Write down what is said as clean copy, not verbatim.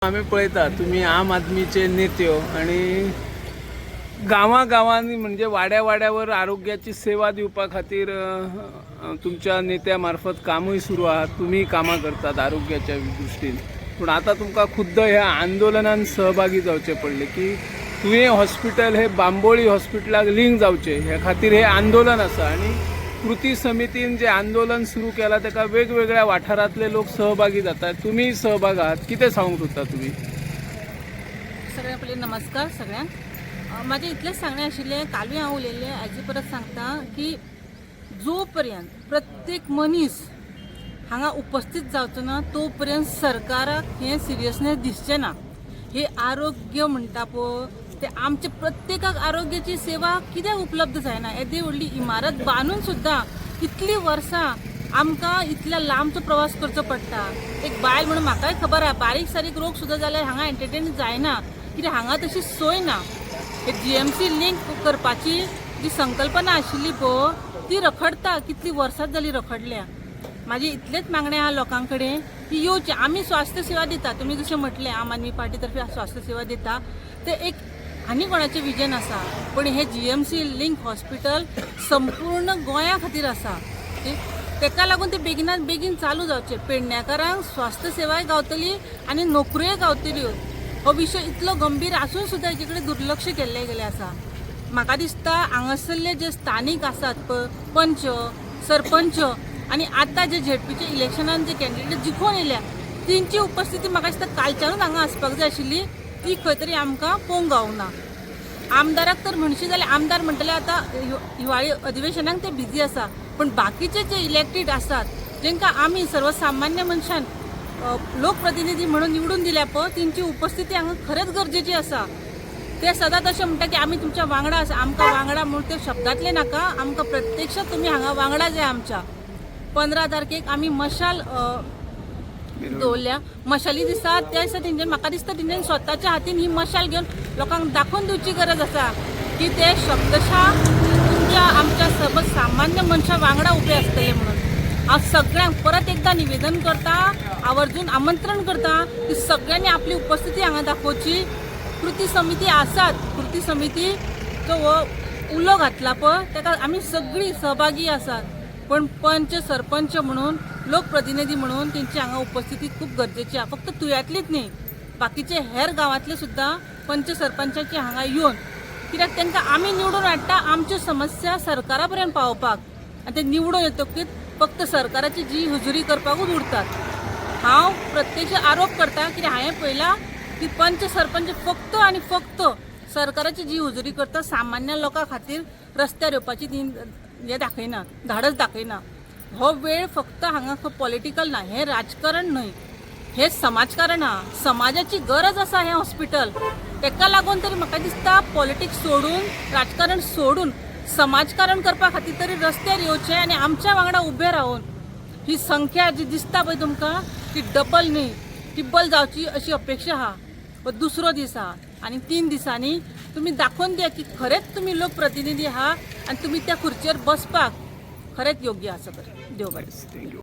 आम्ही पळयता तुम्ही आम आदमीचे नेते हो आणि गावागावांनी म्हणजे वाड्या वाड्यावर आरोग्याची सेवा दिवपा खातीर तुमच्या नेत्यामार्फत कामही सुरू आहात, तुम्ही कामां करतात आरोग्याच्या दृष्टीन. पण आता तुमका खुद्द ह्या आंदोलनात सहभागी जावचे पडले की तुवें हॉस्पिटल हे बांबोळी हॉस्पिटलाक लिंक जावचे ह्या खातीर हे आंदोलन आसा. आणि कृती समितीन जे आंदोलन सुरू केला त्याका वेगवेगळ्या वाठारातले लोक सहभागी जातात, तुम्ही सहभाग आहात. कितें सांगूंक सोदता तुम्ही? सगळ्या पयलीं नमस्कार सगळ्यांक. माझे इतलेंच सांगणें आशिल्लें, कालूय हांव उलयल्लें, आयज परत सांगता की जो पर्यंत प्रत्येक मनीस हांगा उपस्थित जावचो ना तो पर्यंत सरकाराक हें सिरियसनेस दिसचें ना. हे आरोग्य म्हणटा पळय ते आमचे प्रत्येकाक आरोग्याची सेवा कित्याक उपलब्ध जायना. येदी व्हडली इमारत बांदून सुद्दां इतलीं वर्सां आमकां इतल्या लांबचो प्रवास करचो पडटा. एक बायल म्हणून म्हाकाय खबर आहा, बारीक सारीक रोग सुद्दां जाल्यार हांगा एंटरटेन जायना, कित्याक हांगा तशी सोय ना. हे जीएमसी लिंक करपाची जी संकल्पना आशिल्ली पळय ती रखडता, कितलीं वर्सां जालीं रखडल्या. माझे इतलेच मागणें आहा लोकां कडेन की येवचे. आमी स्वास्थ्य सेवा दिता, तुमी जशें म्हटलें आम आदमी पार्टी तर्फे स्वास्थ्य सेवा दिता, ते एक आनी कोणाचें विजन आसा. पण हे जीएमसी लिंक हॉस्पिटल संपूर्ण गोंया खातीर आसा. तेका लागून ते बेगिनात बेगीन चालू जावचे. पेडण्याकारांक स्वास्थ्य सेवाय गावतली आनी नोकऱ्योय गावतल्यो. हो विशय इतलो गंभीर आसून सुद्दां हेचे कडेन दुर्लक्ष केल्ले गेले आसा. म्हाका दिसता हांगासरले जे स्थानीक आसात पळय, पंच, सरपंच आनी आतां जे झेडपीचे इलेक्शनान जे कॅन्डिडेट जिखून येयल्या तेंची उपस्थिती म्हाका दिसता कालच्यानूच हांगा आसपाक जाय आशिल्ली, ती खंय तरी आमकां पळोवंक गावना. आमदाराक तर म्हणशी जाल्यार आमदार म्हणटले आतां हिवाळी अधिवेशनाक ते बिजी आसा, पण बाकीचे जे इलेक्टेड आसात जेंकां आमी सर्वसामान्य मनशान लोकप्रतिनिधी म्हणून निवडून दिल्या पळय तेंची उपस्थिती हांगा खरेंच गरजेची आसा. ते सदांच अशें म्हणटा की आमी तुमच्या वांगडा आसा. आमकां वांगडा म्हणून ते शब्दांतले नाका, आमकां प्रत्यक्षात तुमी हांगा वांगडा जाय आमच्या. 15 तारखेक आमी मशाल दवरल्या. मशाली दिसा त्या दिसा तेंच्यान म्हाका दिसता तेंच्यान स्वताच्या हातीन ही मशाल घेवन लोकांक दाखोवन दिवची गरज आसा की ते शब्दशा तुमच्या आमच्या सर्वसामान्य मनशा वांगडा उबे आसतले म्हणून. हांव सगळ्यांक परत एकदा निवेदन करता, आवर्जून आमंत्रण करता की सगळ्यांनी आपली उपस्थिती हांगा दाखोवची. कृती समिती आसात, कृती समितीचो हो उलो घातला पळय ताका आमी सगळीं सहभागी आसात. पण पंच, सरपंच म्हणून, लोकप्रतिनिधी म्हणून तेंची हांगा उपस्थिती खूप गरजेची आहे. फक्त तुयातलीच न्ही, बाकीचे हेर गांवांतले सुद्दां पंच सरपंचाची हांगा येवन, कित्याक तांकां आमी निवडून हाडटा आमच्यो समस्या सरकारा पर्यंत पावोवपाक, आनी ते निवडून येतकीर फक्त सरकाराची जी हुजुरी करपाकूच उरतात. हांव प्रत्यक्ष आरोप करता कित्याक हांवें पळयलां की पंच सरपंच फक्त आनी फक्त सरकाराची जी हुजुरी करता, सामान्य लोकां खातीर रस्त्यार येवपाची ती हे दाखयना, धाडस दाखयना. हो वेळ फक्त हांगा पॉलिटिकल ना, हे राजकारण न्हय, हे समाजकारण हा. समाजाची गरज आसा हें हॉस्पिटल. तेका लागून तरी म्हाका दिसता पॉलिटिक्स सोडून, राजकारण सोडून समाजकारण करपा खातीर तरी रस्त्यार येवचें आनी आमच्या वांगडा उबे रावन ही संख्या जी दिसता पळय तुमकां ती डबल न्ही, ट्रिबल जावची अशी अपेक्षा आहा. हो दुसरो दीस आहा आनी 3 दिसांनी तुमी दाखोवन दिया की खरेंच तुमी लोकप्रतिनिधी आहा आनी तुमी त्या खुर्चेर बसपाक खरेंच योग्य आसा. बरें, देव बरें.